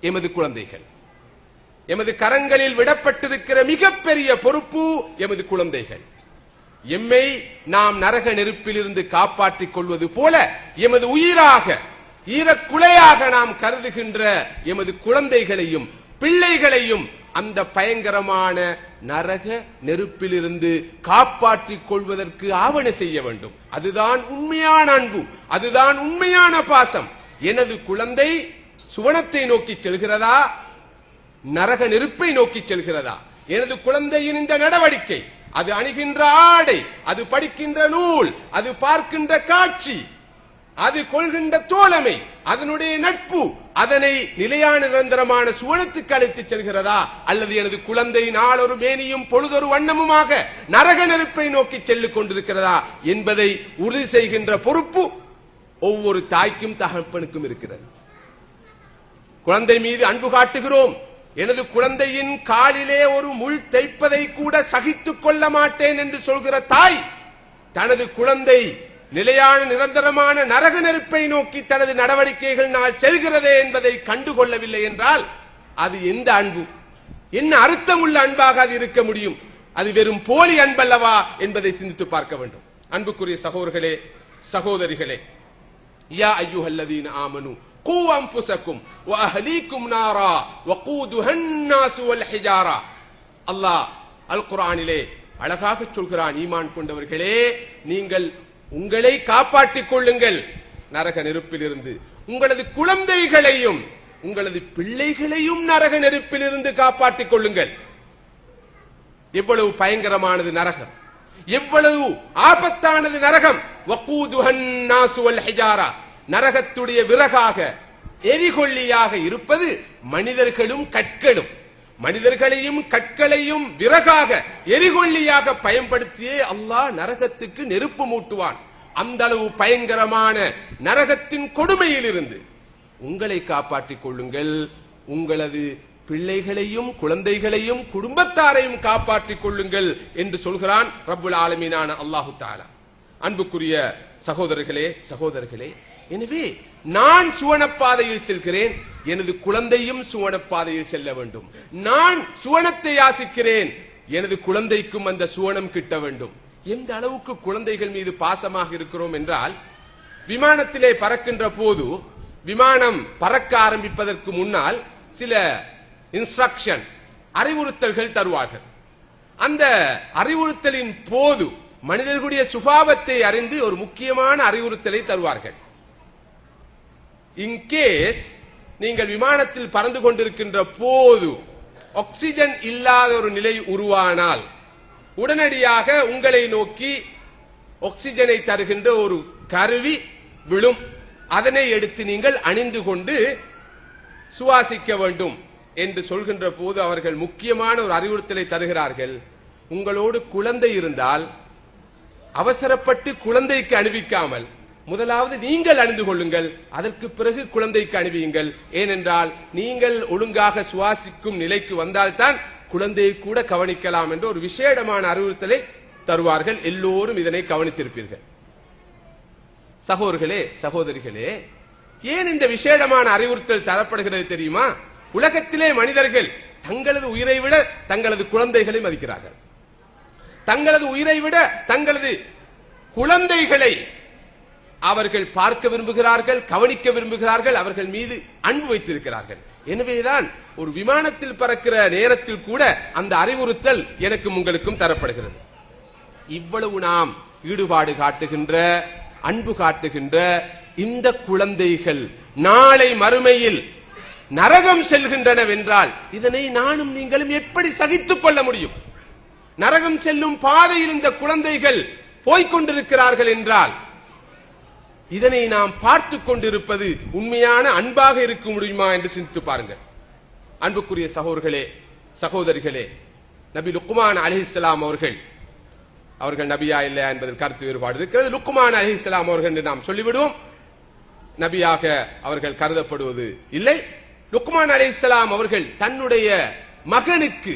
எமது குழந்தைகள். எமது கரங்களில் விடப்பட்டிருக்கிற மிகப்பெரிய பொறுப்பு எமது குழந்தைகள். எம்மை நாம் நரக நெருப்பிலிருந்து காப்பாற்றிக் கொள்வது போல எமது உயிராக ஈரக்குலையாக நாம் கருதுகின்ற எமது குழந்தைகளையும் பிள்ளைகளையும் அந்த பயங்கரமான நரக நெருப்பிலிருந்து காப்பாற்றிக் கொள்வதற்கு ஆவண செய்ய வேண்டும். அதுதான் உண்மையான அன்பு, அதுதான் உண்மையான பாசம். எனது குழந்தை சுவனத்தை நோக்கி செல்கிறதா, நரக நெருப்பை நோக்கி செல்கிறதா? எனது குழந்தையின் இந்த நடவடிக்கை, அது அணிகின்ற ஆடை, அது படிக்கின்ற நூல், அது பார்க்கின்ற காட்சி, அது கொள்கின்ற தோழமை, அதனுடைய நட்பு அதனை நிலையான நிரந்தரமான சுவனத்துக்கு அழைத்துச் செல்கிறதா, அல்லது எனது குழந்தை நாளொரு மேனியும் பொழுதொரு வண்ணமுமாக நரக நெருப்பை நோக்கி செல்லிக் கொண்டிருக்கிறதா என்பதை உறுதி செய்கின்ற பொறுப்பு ஒவ்வொரு தாய்க்கும் தகப்பனுக்கும் இருக்கிறது. குழந்தை மீது அன்பு காட்டுகிறோம். எனது குழந்தையின் காலிலே ஒரு முள் தைப்பதை கூட சகித்துக் கொள்ள மாட்டேன் என்று சொல்கிற தாய் தனது குழந்தை நிலையான நிரந்தரமான நரக நெருப்பை நோக்கி தனது நடவடிக்கைகள் நாள் செல்கிறதே என்பதை கண்டுகொள்ளவில்லை என்றால் அது எந்த அன்பு, என்ன அர்த்தம் உள்ள அன்பாக அது இருக்க முடியும்? அது வெறும் போலி அன்பல்லவா என்பதை சிந்தித்து பார்க்க வேண்டும். அன்புக்குரிய சகோதரர்களே, சகோதரிகளே, யா அய்யுஹல்லதீன ஆமனு கூ அன்ஃபுஸக்கும் வ அஹ்லீக்கும் நாரா வகூதுஹா அன்-நாஸ் வல் ஹிஜாரா. அல்லாஹ் அல் குர்ஆனிலே அழகாக சொல்கிறான், ஈமான் கொண்டவர்களே, நீங்கள் உங்களை காப்பாற்றிக் கொள்ளுங்கள் நரக நெருப்பிலிருந்து, உங்களது குழந்தைகளையும் உங்களது பிள்ளைகளையும் நரக நெருப்பிலிருந்து காப்பாற்றிக் கொள்ளுங்கள். எவ்வளவு பயங்கரமானது நரகம், எவ்வளவு ஆபத்தானது நரகம். வகூதுஹா அன்-நாஸ் வல் ஹிஜாரா, நரகத்துடைய விறகாக எரிகொல்லியாக இருப்பது மனிதர்களும் கற்களும். மனிதர்களையும் கற்களையும் விறகாக எரிகொல்லியாக பயன்படுத்தியே அல்லாஹ் நரகத்துக்கு நெருப்பு மூட்டுவான். அந்த அளவு பயங்கரமான நரகத்தின் கொடுமையில் இருந்து உங்களை காப்பாற்றிக் கொள்ளுங்கள், உங்களது பிள்ளைகளையும் குழந்தைகளையும் குடும்பத்தாரையும் காப்பாற்றிக் கொள்ளுங்கள் என்று சொல்கிறான் ரப்புல் ஆலமீனான அல்லாஹு தஆலா. அன்புக்குரிய சகோதரர்களே, சகோதரர்களே, எனவே நான் சுவனப்பாதையில் செல்கிறேன், எனது குழந்தையும் சுவனப்பாதையில் செல்ல வேண்டும். நான் சுவனத்தை யாசிக்கிறேன், எனது குழந்தைக்கும் அந்த சுவனம் கிட்ட வேண்டும். எந்த அளவுக்கு குழந்தைகள் மீது பாசமாக இருக்கிறோம் என்றால், விமானத்திலே பறக்கின்ற போது விமானம் பறக்க ஆரம்பிப்பதற்கு முன்னால் சில இன்ஸ்ட்ரக்ஷன்ஸ், அறிவுறுத்தல்கள் தருவார்கள். அந்த அறிவுறுத்தலின் போது மனிதர்களுடைய சுபாவத்தை அறிந்து ஒரு முக்கியமான அறிவுறுத்தலை தருவார்கள். இன்கேஸ் நீங்கள் விமானத்தில் பறந்து கொண்டிருக்கின்ற போது ஆக்சிஜன் இல்லாத ஒரு நிலை உருவானால் உடனடியாக உங்களை நோக்கி ஆக்சிஜனை தருகின்ற ஒரு கருவி விழும். அதனை எடுத்து நீங்கள் அணிந்து கொண்டு சுவாசிக்க வேண்டும் என்று சொல்கின்ற போது அவர்கள் முக்கியமான ஒரு அறிவுறுத்தலை தருகிறார்கள். உங்களோடு குழந்தை இருந்தால் அவசரப்பட்டு குழந்தைக்கு அணிவிக்காமல் முதலாவது நீங்கள் அணிந்து கொள்ளுங்கள், அதற்கு பிறகு குழந்தைக்கு அணிவியுங்கள். ஏனென்றால் நீங்கள் ஒழுங்காக சுவாசிக்கும் நிலைக்கு வந்தால்தான் குழந்தையை கூட கவனிக்கலாம் என்ற ஒரு விசேடமான அறிவுறுத்தலை தருவார்கள். எல்லோரும் இதனை கவனித்திருப்பீர்கள். சகோதரர்களே, சகோதரிகளே, ஏன் இந்த விசேடமான அறிவுறுத்தல் தரப்படுகிறது தெரியுமா? உலகத்திலே மனிதர்கள் தங்களது உயிரை விட தங்களது குழந்தைகளை மதிக்கிறார்கள். தங்களது உயிரை விட தங்களது குழந்தைகளை அவர்கள் பார்க்க விரும்புகிறார்கள், கவனிக்க விரும்புகிறார்கள், அவர்கள் மீது அன்பு வைத்திருக்கிறார்கள். எனவேதான் ஒரு விமானத்தில் பறக்கிற நேரத்தில் கூட அந்த அறிவுறுத்தல் எனக்கும் உங்களுக்கும் தரப்படுகிறது. இவ்வளவு நாம் ஈடுபாடு காட்டுகின்ற, அன்பு காட்டுகின்ற இந்த குழந்தைகள் நாளை மறுமையில் நரகம் செல்கின்றனவென்றால் இதனை நானும் நீங்களும் எப்படி சகித்துக் கொள்ள முடியும்? நரகம் செல்லும் பாதையில் இந்த குழந்தைகள் போய்கொண்டிருக்கிறார்கள் என்றால் இதனை நாம் பார்த்துக் கொண்டிருப்பது உண்மையான அன்பாக இருக்க முடியுமா என்று சிந்தித்து பாருங்கள். அன்புக்குரிய சகோதரர்களே, சகோதரிகளே, நபி லுக்மான் அலைஹிஸ்ஸலாம் அவர்கள் நபியா இல்லையா என்பதில் கருத்து வேறுபாடு இருக்கிறது. லுக்மான் அலைஹிஸ்ஸலாம் அவர்கள் என்று நாம் சொல்லிவிடுவோம், நபியாக அவர்கள் கருதப்படுவது இல்லை. லுக்மான் அலைஹிஸ்ஸலாம் அவர்கள் தன்னுடைய மகனுக்கு,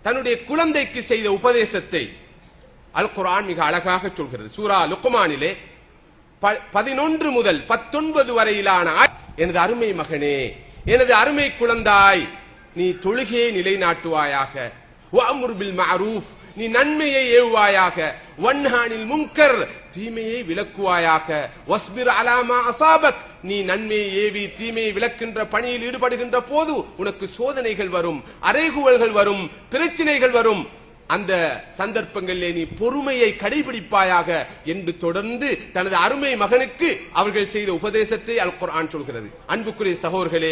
தன்னுடைய குழந்தைக்கு செய்த உபதேசத்தை அல் குர்ஆன் மிக அழகாக சொல்கிறது. சூரா லுக்மானிலே 11 முதல் 19 வரையிலான எனது அருமை மகனே, எனது அருமை குழந்தாய், நீ தொழுகையை நிலைநாட்டுவாயாக. வஅமுர் பில் மஅரூஃப், நீ நன்மையை ஏவுவாயாக. வன்ஹானில் முன்கர், தீமையை விலக்குவாயாக. வஸ்பிர் அலா மா அஸாபக், நீ நன்மையை ஏவி தீமையை விலக்கின்ற பணியில் ஈடுபடுகின்ற போது உனக்கு சோதனைகள் வரும், அறைகூவல்கள் வரும், பிரச்சனைகள் வரும். அந்த சந்தர்ப்பங்களிலே நீ பொறுமையை கடைபிடிப்பாயாக என்று தொடர்ந்து தனது அருமை மகனுக்கு அவர்கள் செய்த உபதேசத்தை அல் குர்ஆன் சொல்கிறது. அன்புக்குரிய சகோதரர்களே,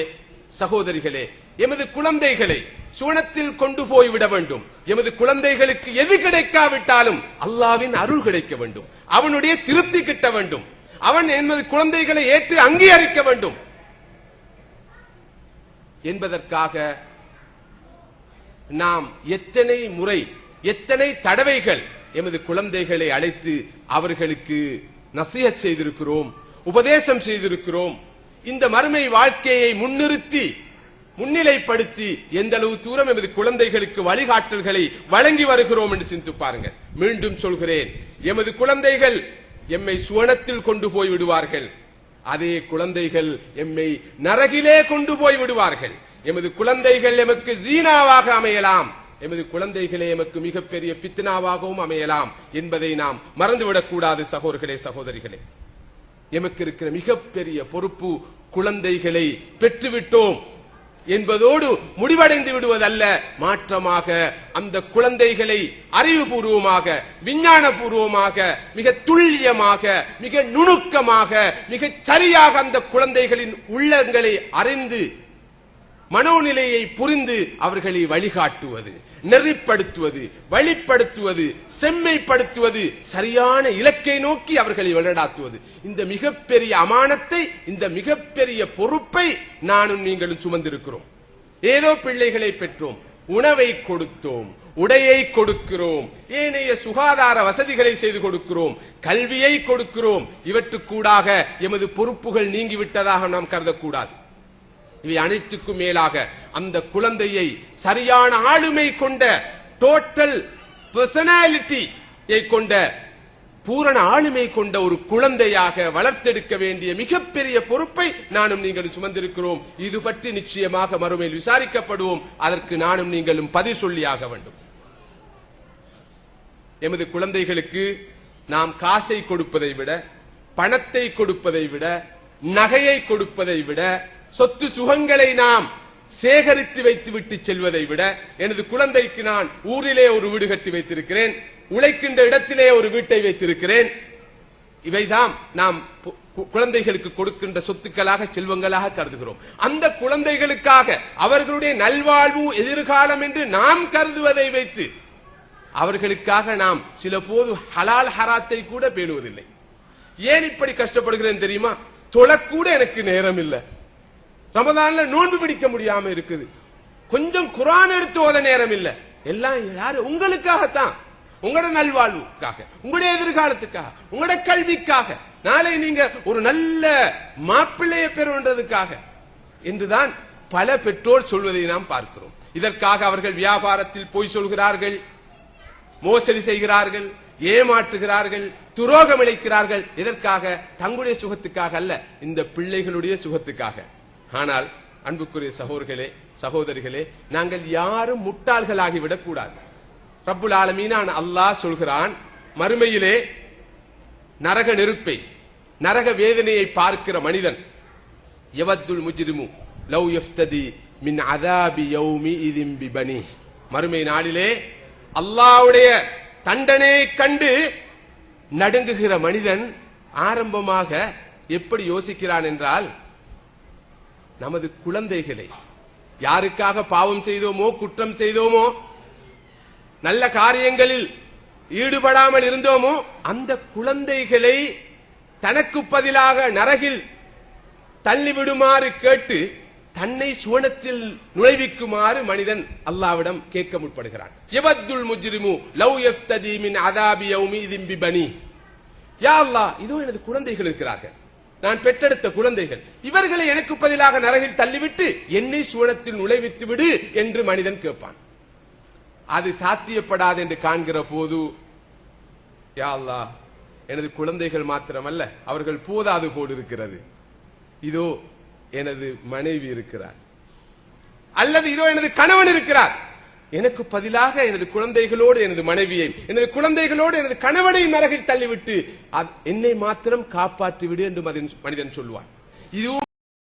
சகோதரிகளே, எமது குழந்தைகளை சுவனத்தில் கொண்டு போய்விட வேண்டும். எமது குழந்தைகளுக்கு எது கிடைக்காவிட்டாலும் அல்லாஹ்வின் அருள் கிடைக்க வேண்டும், அவனுடைய திருப்தி கிட்ட வேண்டும், அவன் எமது குழந்தைகளை ஏற்று அங்கீகரிக்க வேண்டும் என்பதற்காக நாம் எத்தனை முறை, எத்தனை தடவைகள் எமது குழந்தைகளை அழைத்து அவர்களுக்கு நசீஹத் செய்திருக்கிறோம், உபதேசம் செய்திருக்கிறோம். இந்த மறுமை வாழ்க்கையை முன்னிறுத்தி முன்னிலைப்படுத்தி எந்த அளவு தூரம் எமது குழந்தைகளுக்கு வழிகாட்டல்களை வழங்கி வருகிறோம் என்று சிந்தித்து பாருங்கள். மீண்டும் சொல்கிறேன், எமது குழந்தைகள் எம்மை சுவனத்தில் கொண்டு போய் விடுவார்கள், அதே குழந்தைகள் எம்மை நரகிலே கொண்டு போய் விடுவார்கள். எமது குழந்தைகள் எமக்கு ஜீனாவாக அமையலாம், எமது குழந்தைகளே எமக்கு மிகப்பெரிய ஃபித்னாவாகவும் அமையலாம் என்பதை நாம் மறந்துவிடக் கூடாது. சகோதரர்களே, சகோதரிகளே, எமக்கு இருக்கிற மிகப்பெரிய பொறுப்பு குழந்தைகளை பெற்றுவிட்டோம் என்பதோடு முடிவடைந்து விடுவதல்ல, மாற்றமாக அந்த குழந்தைகளை அறிவுபூர்வமாக, விஞ்ஞானபூர்வமாக, மிக துல்லியமாக, மிக நுணுக்கமாக, மிக சரியாக அந்த குழந்தைகளின் உள்ளங்களை அறிந்து மனோநிலையை புரிந்து அவர்களை வழிகாட்டுவது, நெறிப்படுத்துவது, வழிப்படுத்துவது, செம்மைப்படுத்துவது, சரியான இலக்கை நோக்கி அவர்களை வழிநடாத்துவது, இந்த மிகப்பெரிய அமானத்தை, இந்த மிகப்பெரிய பொறுப்பை நானும் நீங்களும் சுமந்திருக்கிறோம். ஏதோ பிள்ளைகளை பெற்றோம், உணவை கொடுத்தோம், உடையை கொடுக்கிறோம், ஏனைய சுகாதார வசதிகளை செய்து கொடுக்கிறோம், கல்வியை கொடுக்கிறோம். இவற்றுக்கூடாக எமது பொறுப்புகள் நீங்கிவிட்டதாக நாம் கருதக்கூடாது. இவை அனைத்துக்கும் மேலாக அந்த குழந்தையை சரியான ஆளுமை கொண்ட, டோட்டல் பர்சனாலிட்டியை கொண்ட, பூரண ஆளுமை கொண்ட ஒரு குழந்தையாக வளர்த்தெடுக்க வேண்டிய மிகப்பெரிய பொறுப்பை நானும் நீங்களும் சுமந்திருக்கிறோம். இது பற்றி நிச்சயமாக மறுமையில் விசாரிக்கப்படுவோம். அதற்கு நானும் நீங்களும் பதில் சொல்லியாக வேண்டும். எமது குழந்தைகளுக்கு நாம் காசை கொடுப்பதை விட, பணத்தை கொடுப்பதை விட, நகையை கொடுப்பதை விட, சொத்து சுகங்களை நாம் சேகரித்து வைத்து விட்டு செல்வதை விட, எனது குழந்தைக்கு நான் ஊரிலே ஒரு வீடு கட்டி வைத்திருக்கிறேன், உழைக்கின்ற இடத்திலே ஒரு வீட்டை வைத்திருக்கிறேன், இவைதான் நாம் குழந்தைகளுக்கு கொடுக்கின்ற சொத்துக்களாக, செல்வங்களாக கருதுகிறோம். அந்த குழந்தைகளுக்காக அவர்களுடைய நல்வாழ்வு, எதிர்காலம் என்று நாம் கருதுவதை வைத்து அவர்களுக்காக நாம் சில போது ஹலால் ஹராத்தை கூட பேணுவதில்லை. ஏன் இப்படி கஷ்டப்படுகிறேன் தெரியுமா? தொழக்கூட எனக்கு நேரம் இல்லை, ரமதான்ல நோன்பு பிடிக்க முடியாம இருக்குது, கொஞ்சம் குர்ஆன் எடுத்து ஓத நேரம் இல்ல. எல்லாம் யாரு? உங்களுக்காகத்தான், உங்களோட நல்வாழ்வுக்காக, உங்களுடைய எதிர்காலத்துக்காக, உங்களோட கல்விக்காக, நாளை நீங்க ஒரு நல்ல மாப்பிள்ளையை பெறுவதற்காக என்றுதான் பல பெற்றோர் சொல்வதை நாம் பார்க்கிறோம். இதற்காக அவர்கள் வியாபாரத்தில் போய் சொல்கிறார்கள், மோசடி செய்கிறார்கள், ஏமாற்றுகிறார்கள், துரோகம் இழைக்கிறார்கள். எதற்காக? தங்களுடைய சுகத்துக்காக அல்ல, இந்த பிள்ளைகளுடைய சுகத்துக்காக. ஆனால் அன்புக்குரிய சகோதரர்களே, சகோதரிகளே, நாங்கள் யாரும் முட்டாள்களாகிவிடக் கூடாது. ரப்புல் ஆலமீனான அல்லாஹ் சொல்கிறான், மறுமையிலே நரக நெருப்பை, நரக வேதனையை பார்க்கிற மனிதன், யவத்துல் முஜ்ரிமு லவ் யஃப்ததி மின் அதாபி யௌமி இதின் பிபனி, மறுமை நாளிலே அல்லாஹ்வுடைய தண்டனையை கண்டு நடுங்குகிற மனிதன் ஆரம்பமாக எப்படி யோசிக்கிறான் என்றால், நமது குழந்தைகளை, யாருக்காக பாவம் செய்தோமோ, குற்றம் செய்தோமோ, நல்ல காரியங்களில் ஈடுபடாமல் இருந்தோமோ, அந்த குழந்தைகளை தனக்கு பதிலாக நரகில் தள்ளிவிடுமாறு கேட்டு தன்னை சுவனத்தில் நுழைவிக்குமாறு மனிதன் அல்லாஹ்விடம் கேட்க முற்படுகிறான். யவத்துல் முஜ்ரிமு லவ் யஃப்ததி மின் அதாபி யௌமி இதின் பிபனி, யா அல்லாஹ், இதோ எனது குழந்தைகள் இருக்கிறார்கள், நான் பெற்றெடுத்த குழந்தைகள், இவர்களை எனக்கு பதிலாக நரகில் தள்ளிவிட்டு என்னை சுவனத்தில் நுழைவித்து விடு என்று மனிதன் கேட்பான். அது சாத்தியப்படாது என்று காண்கிற போது, யா அல்லாஹ், எனது குழந்தைகள் மாத்திரமல்ல, அவர்கள் போதாது போல் இருக்கிறது. இதோ எனது மனைவி இருக்கிறார், அல்லது இதோ எனது கணவன் இருக்கிறார். எனக்கு பதிலாக எனது குழந்தைகளோடு எனது மனைவியை, எனது குழந்தைகளோடு எனது கணவனை நரகில் தள்ளிவிட்டு என்னை மாத்திரம் காப்பாற்றிவிடு என்று மனிதன் சொல்வான். இதுவும்